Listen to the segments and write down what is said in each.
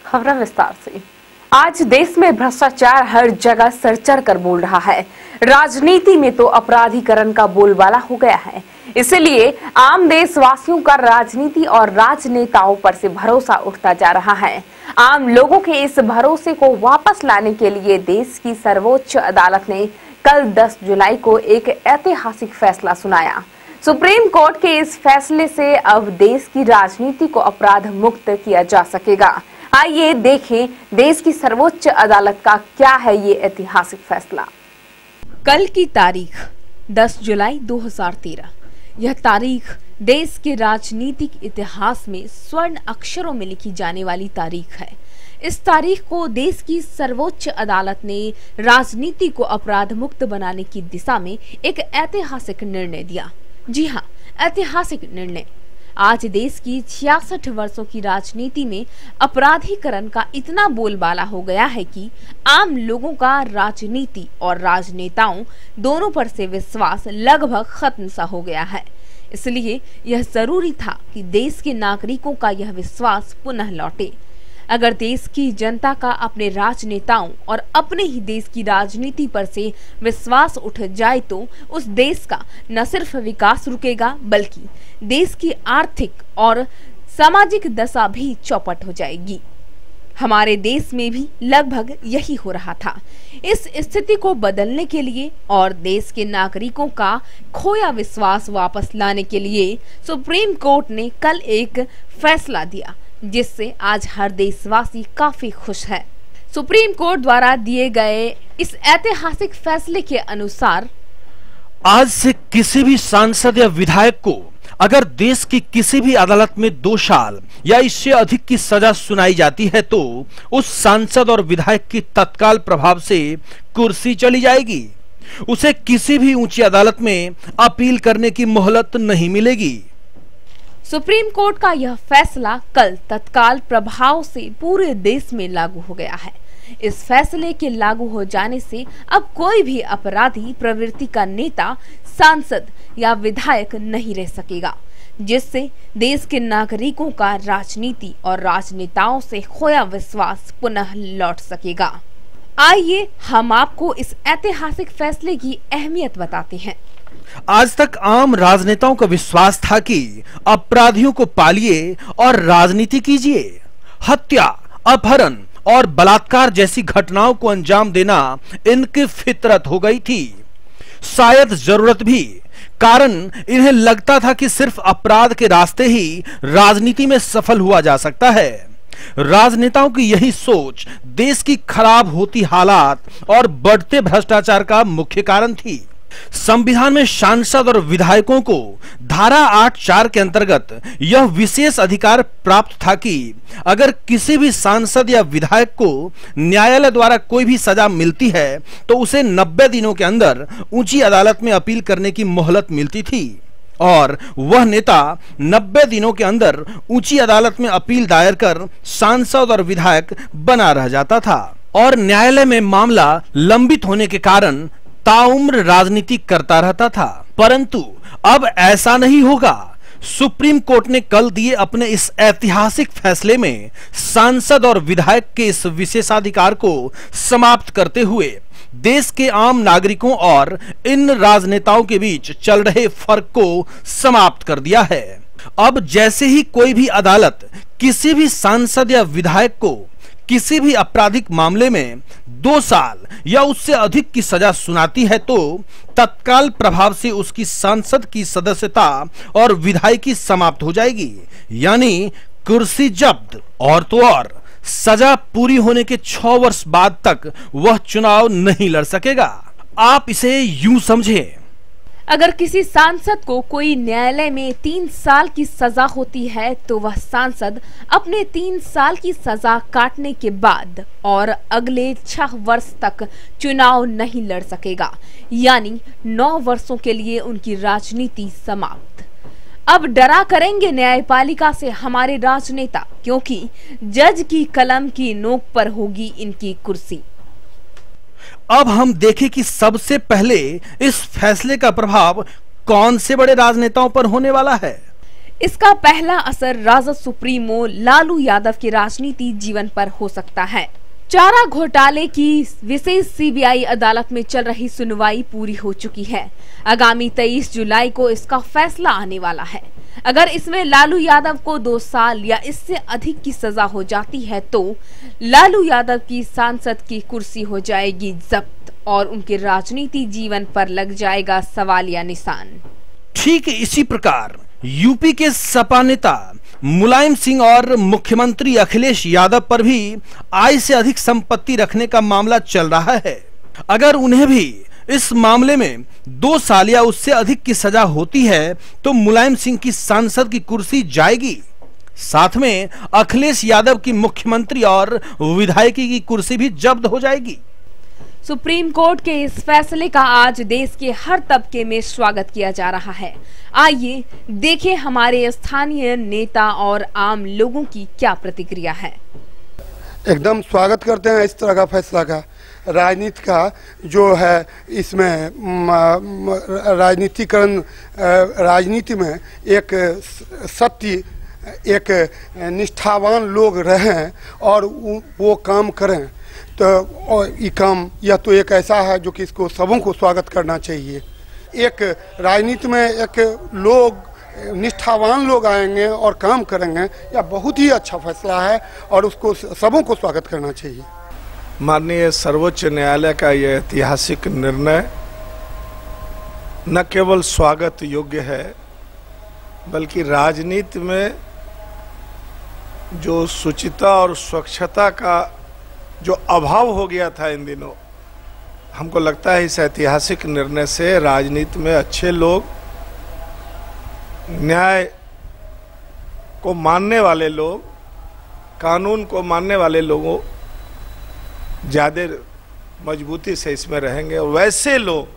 खबर विस्तार से। आज देश में भ्रष्टाचार हर जगह सर चढ़ कर बोल रहा है। राजनीति में तो अपराधीकरण का बोलबाला हो गया है। इसलिए आम देशवासियों का राजनीति और राजनेताओं पर से भरोसा उठता जा रहा है। आम लोगों के इस भरोसे को वापस लाने के लिए देश की सर्वोच्च अदालत ने कल 10 जुलाई को एक ऐतिहासिक फैसला सुनाया। सुप्रीम कोर्ट के इस फैसले से अब देश की राजनीति को अपराध मुक्त किया जा सकेगा। आइए देखें देश की सर्वोच्च अदालत का क्या है ये ऐतिहासिक फैसला। कल की तारीख 10 जुलाई 2013। यह तारीख देश के राजनीतिक इतिहास में स्वर्ण अक्षरों में लिखी जाने वाली तारीख है। इस तारीख को देश की सर्वोच्च अदालत ने राजनीति को अपराध मुक्त बनाने की दिशा में एक ऐतिहासिक निर्णय दिया। जी हाँ, ऐतिहासिक निर्णय। आज देश की 66 वर्षों की राजनीति में अपराधीकरण का इतना बोलबाला हो गया है कि आम लोगों का राजनीति और राजनेताओं दोनों पर से विश्वास लगभग खत्म सा हो गया है। इसलिए यह जरूरी था कि देश के नागरिकों का यह विश्वास पुनः लौटे। अगर देश की जनता का अपने राजनेताओं और अपने ही देश की राजनीति पर से विश्वास उठ जाए तो उस देश का न सिर्फ विकास रुकेगा बल्कि देश की आर्थिक और सामाजिक दशा भी चौपट हो जाएगी। हमारे देश में भी लगभग यही हो रहा था। इस स्थिति को बदलने के लिए और देश के नागरिकों का खोया विश्वास वापस लाने के लिए सुप्रीम कोर्ट ने कल एक फैसला दिया, जिससे आज हर देशवासी काफी खुश है। सुप्रीम कोर्ट द्वारा दिए गए इस ऐतिहासिक फैसले के अनुसार आज से किसी भी सांसद या विधायक को अगर देश की किसी भी अदालत में 2 साल या इससे अधिक की सजा सुनाई जाती है तो उस सांसद और विधायक की तत्काल प्रभाव से कुर्सी चली जाएगी। उसे किसी भी ऊंची अदालत में अपील करने की मोहलत नहीं मिलेगी। सुप्रीम कोर्ट का यह फैसला कल तत्काल प्रभाव से पूरे देश में लागू हो गया है। इस फैसले के लागू हो जाने से अब कोई भी अपराधी प्रवृत्ति का नेता, सांसद या विधायक नहीं रह सकेगा, जिससे देश के नागरिकों का राजनीति और राजनेताओं से खोया विश्वास पुनः लौट सकेगा। आइए हम आपको इस ऐतिहासिक फैसले की अहमियत बताते हैं। आज तक आम राजनेताओं का विश्वास था कि अपराधियों को पालिए और राजनीति कीजिए। हत्या, अपहरण और बलात्कार जैसी घटनाओं को अंजाम देना इनकी फितरत हो गई थी। शायद जरूरत भी, कारण इन्हें लगता था कि सिर्फ अपराध के रास्ते ही राजनीति में सफल हुआ जा सकता है। राजनेताओं की यही सोच देश की खराब होती हालात और बढ़ते भ्रष्टाचार का मुख्य कारण थी। संविधान में सांसद और विधायकों को धारा 8(4) के अंतर्गत यह विशेष अधिकार प्राप्त था कि अगर किसी भी सांसद या विधायक को न्यायालय द्वारा कोई भी सजा मिलती है तो उसे 90 दिनों के अंदर ऊंची अदालत में अपील करने की मोहलत मिलती थी और वह नेता 90 दिनों के अंदर ऊंची अदालत में अपील दायर कर सांसद और विधायक बना रह जाता था और न्यायालय में मामला लंबित होने के कारण ताउम्र राजनीति करता रहता था। परंतु अब ऐसा नहीं होगा। सुप्रीम कोर्ट ने कल दिए अपने इस ऐतिहासिक फैसले में सांसद और विधायक के इस विशेषाधिकार को समाप्त करते हुए देश के आम नागरिकों और इन राजनेताओं के बीच चल रहे फर्क को समाप्त कर दिया है। अब जैसे ही कोई भी अदालत किसी भी सांसद या विधायक को किसी भी आपराधिक मामले में 2 साल या उससे अधिक की सजा सुनाती है तो तत्काल प्रभाव से उसकी सांसद की सदस्यता और विधायकी समाप्त हो जाएगी, यानी कुर्सी जब्त। और तो और सजा पूरी होने के 6 वर्ष बाद तक वह चुनाव नहीं लड़ सकेगा। आप इसे यूं समझें, अगर किसी सांसद को कोई न्यायालय में 3 साल की सजा होती है तो वह सांसद अपने 3 साल की सजा काटने के बाद और अगले 6 वर्ष तक चुनाव नहीं लड़ सकेगा, यानी 9 वर्षों के लिए उनकी राजनीति समाप्त। अब डरा करेंगे न्यायपालिका से हमारे राजनेता, क्योंकि जज की कलम की नोक पर होगी इनकी कुर्सी। अब हम देखें कि सबसे पहले इस फैसले का प्रभाव कौन से बड़े राजनेताओं पर होने वाला है। इसका पहला असर राजद सुप्रीमो लालू यादव के राजनीति जीवन पर हो सकता है। चारा घोटाले की विशेष सीबीआई अदालत में चल रही सुनवाई पूरी हो चुकी है। आगामी 23 जुलाई को इसका फैसला आने वाला है। अगर इसमें लालू यादव को 2 साल या इससे अधिक की सजा हो जाती है तो लालू यादव की सांसद की कुर्सी हो जाएगी जब्त और उनके राजनीति जीवन पर लग जाएगा सवालिया निशान। ठीक इसी प्रकार यूपी के सपा नेता मुलायम सिंह और मुख्यमंत्री अखिलेश यादव पर भी आय से अधिक संपत्ति रखने का मामला चल रहा है। अगर उन्हें भी इस मामले में 2 साल या उससे अधिक की सजा होती है तो मुलायम सिंह की सांसद की कुर्सी जाएगी, साथ में अखिलेश यादव की मुख्यमंत्री और विधायकी की कुर्सी भी जब्त हो जाएगी। सुप्रीम कोर्ट के इस फैसले का आज देश के हर तबके में स्वागत किया जा रहा है। आइए देखें हमारे स्थानीय नेता और आम लोगों की क्या प्रतिक्रिया है। एकदम स्वागत करते हैं इस तरह का फैसला का। राजनीति का जो है इसमें राजनीतिकरण, राजनीति में एक सत्य, एक निष्ठावान लोग रहें और वो काम करें तो ये काम या तो एक ऐसा है जो कि इसको सबों को स्वागत करना चाहिए। एक राजनीति में एक लोग निष्ठावान लोग आएंगे और काम करेंगे, यह बहुत ही अच्छा फैसला है और उसको सबों को स्वागत करना चाहिए। माननीय सर्वोच्च न्यायालय का यह ऐतिहासिक निर्णय न केवल स्वागत योग्य है बल्कि राजनीति में जो शुचिता और स्वच्छता का जो अभाव हो गया था इन दिनों, हमको लगता है इस ऐतिहासिक निर्णय से राजनीति में अच्छे लोग, न्याय को मानने वाले लोग, कानून को मानने वाले लोगों ज़्यादा मजबूती से इसमें रहेंगे और वैसे लोग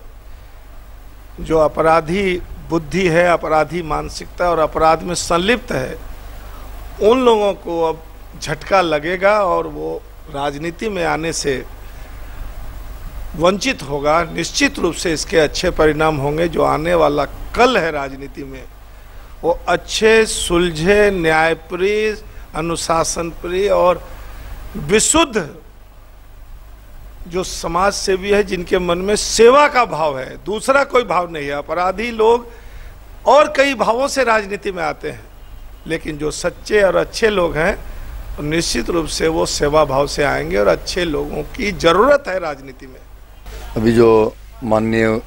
जो अपराधी बुद्धि है, अपराधी मानसिकता और अपराध में संलिप्त है, उन लोगों को अब झटका लगेगा और वो राजनीति में आने से वंचित होगा। निश्चित रूप से इसके अच्छे परिणाम होंगे। जो आने वाला कल है राजनीति में वो अच्छे, सुलझे, न्यायप्रिय, अनुशासनप्रिय और विशुद्ध जो समाज सेवी है, जिनके मन में सेवा का भाव है, दूसरा कोई भाव नहीं है। अपराधी लोग और कई भावों से राजनीति में आते हैं, लेकिन जो सच्चे और अच्छे लोग हैं निश्चित रूप से वो सेवा भाव से आएंगे और अच्छे लोगों की जरूरत है राजनीति में। अभी जो माननीय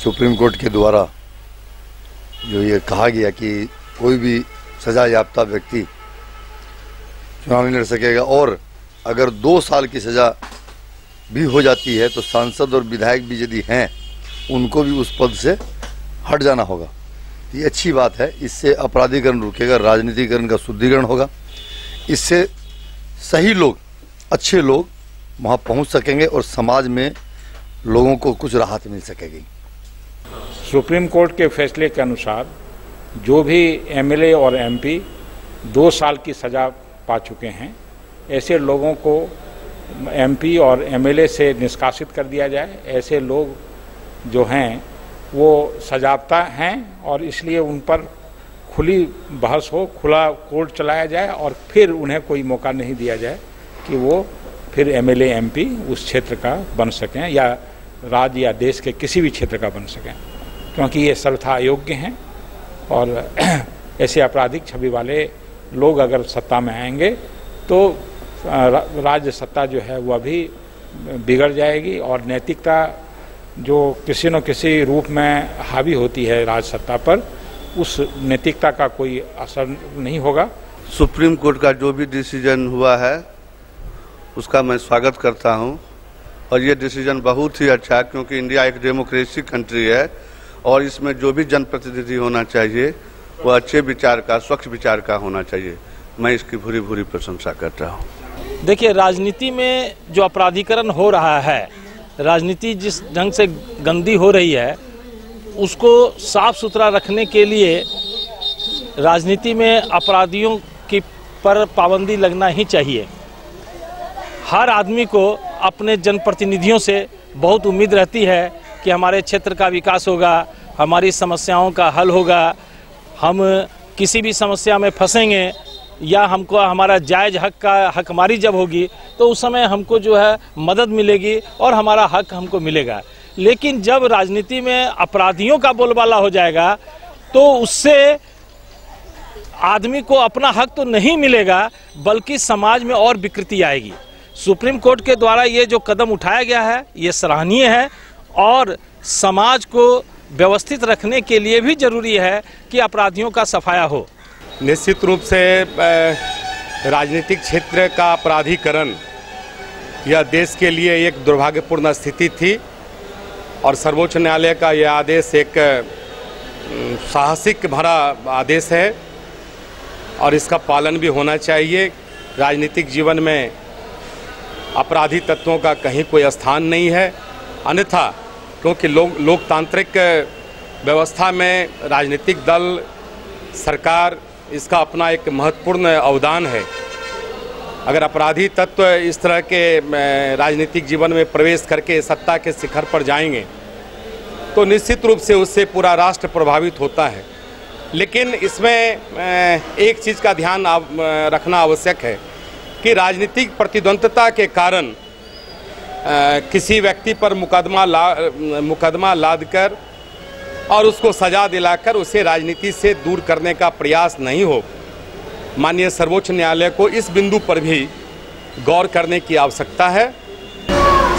सुप्रीम कोर्ट के द्वारा जो ये कहा गया कि कोई भी सजा याफ्ता व्यक्ति चुनाव नहीं लड़ सकेगा और अगर 2 साल की सजा भी हो जाती है तो सांसद और विधायक भी यदि हैं उनको भी उस पद से हट जाना होगा। ये अच्छी बात है। इससे अपराधीकरण रुकेगा, राजनीतिकरण का शुद्धिकरण होगा। इससे सही लोग, अच्छे लोग वहाँ पहुँच सकेंगे और समाज में लोगों को कुछ राहत मिल सकेगी। सुप्रीम कोर्ट के फैसले के अनुसार जो भी एमएलए और एमपी 2 साल की सज़ा पा चुके हैं, ऐसे लोगों को एमपी और एमएलए से निष्कासित कर दिया जाए। ऐसे लोग जो हैं वो सजायाफ्ता हैं और इसलिए उन पर खुली बहस हो, खुला कोर्ट चलाया जाए और फिर उन्हें कोई मौका नहीं दिया जाए कि वो फिर एमएलए एमपी उस क्षेत्र का बन सकें या राज्य या देश के किसी भी क्षेत्र का बन सकें, क्योंकि ये सर्वथा अयोग्य हैं और ऐसे आपराधिक छवि वाले लोग अगर सत्ता में आएंगे तो राज्य सत्ता जो है वह भी बिगड़ जाएगी और नैतिकता जो किसी न किसी रूप में हावी होती है राज सत्ता पर, उस नैतिकता का कोई असर नहीं होगा। सुप्रीम कोर्ट का जो भी डिसीजन हुआ है उसका मैं स्वागत करता हूं और ये डिसीजन बहुत ही अच्छा है, क्योंकि इंडिया एक डेमोक्रेसी कंट्री है और इसमें जो भी जनप्रतिनिधि होना चाहिए वो अच्छे विचार का, स्वच्छ विचार का होना चाहिए। मैं इसकी भूरी भूरी प्रशंसा करता हूँ। देखिए, राजनीति में जो अपराधीकरण हो रहा है, राजनीति जिस ढंग से गंदी हो रही है, उसको साफ सुथरा रखने के लिए राजनीति में अपराधियों की पर पाबंदी लगना ही चाहिए। हर आदमी को अपने जनप्रतिनिधियों से बहुत उम्मीद रहती है कि हमारे क्षेत्र का विकास होगा, हमारी समस्याओं का हल होगा, हम किसी भी समस्या में फंसेंगे या हमको हमारा जायज़ हक का हकमारी जब होगी तो उस समय हमको जो है मदद मिलेगी और हमारा हक हमको मिलेगा। लेकिन जब राजनीति में अपराधियों का बोलबाला हो जाएगा तो उससे आदमी को अपना हक तो नहीं मिलेगा बल्कि समाज में और विकृति आएगी। सुप्रीम कोर्ट के द्वारा ये जो कदम उठाया गया है ये सराहनीय है और समाज को व्यवस्थित रखने के लिए भी जरूरी है कि अपराधियों का सफाया हो। निश्चित रूप से राजनीतिक क्षेत्र का अपराधीकरण यह देश के लिए एक दुर्भाग्यपूर्ण स्थिति थी और सर्वोच्च न्यायालय का यह आदेश एक साहसिक भरा आदेश है और इसका पालन भी होना चाहिए। राजनीतिक जीवन में अपराधी तत्वों का कहीं कोई स्थान नहीं है, अन्यथा क्योंकि लोकतांत्रिक व्यवस्था में राजनीतिक दल, सरकार, इसका अपना एक महत्वपूर्ण अवदान है। अगर अपराधी तत्व इस तरह के राजनीतिक जीवन में प्रवेश करके सत्ता के शिखर पर जाएंगे तो निश्चित रूप से उससे पूरा राष्ट्र प्रभावित होता है। लेकिन इसमें एक चीज़ का ध्यान रखना आवश्यक है कि राजनीतिक प्रतिद्वंद्विता के कारण किसी व्यक्ति पर मुकदमा लादकर और उसको सजा दिलाकर उसे राजनीति से दूर करने का प्रयास नहीं हो। माननीय सर्वोच्च न्यायालय को इस बिंदु पर भी गौर करने की आवश्यकता है।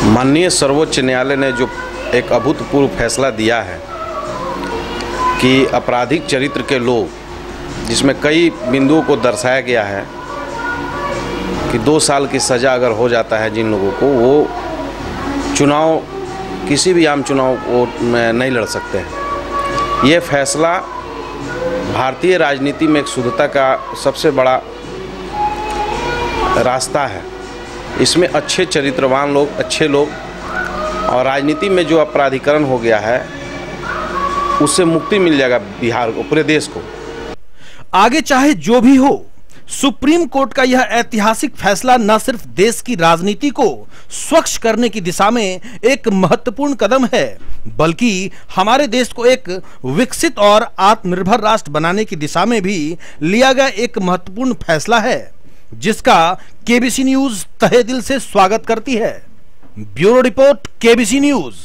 माननीय सर्वोच्च न्यायालय ने जो एक अभूतपूर्व फैसला दिया है कि आपराधिक चरित्र के लोग, जिसमें कई बिंदुओं को दर्शाया गया है कि 2 साल की सज़ा अगर हो जाता है जिन लोगों को, वो चुनाव, किसी भी आम चुनाव को नहीं लड़ सकते हैं। ये फैसला भारतीय राजनीति में एक शुद्धता का सबसे बड़ा रास्ता है। इसमें अच्छे चरित्रवान लोग, अच्छे लोग, और राजनीति में जो अपराधीकरण हो गया है उससे मुक्ति मिल जाएगा बिहार को, पूरे देश को। आगे चाहे जो भी हो, सुप्रीम कोर्ट का यह ऐतिहासिक फैसला न सिर्फ देश की राजनीति को स्वच्छ करने की दिशा में एक महत्वपूर्ण कदम है, बल्कि हमारे देश को एक विकसित और आत्मनिर्भर राष्ट्र बनाने की दिशा में भी लिया गया एक महत्वपूर्ण फैसला है, जिसका केबीसी न्यूज तहे दिल से स्वागत करती है। Bureau report, KBC news.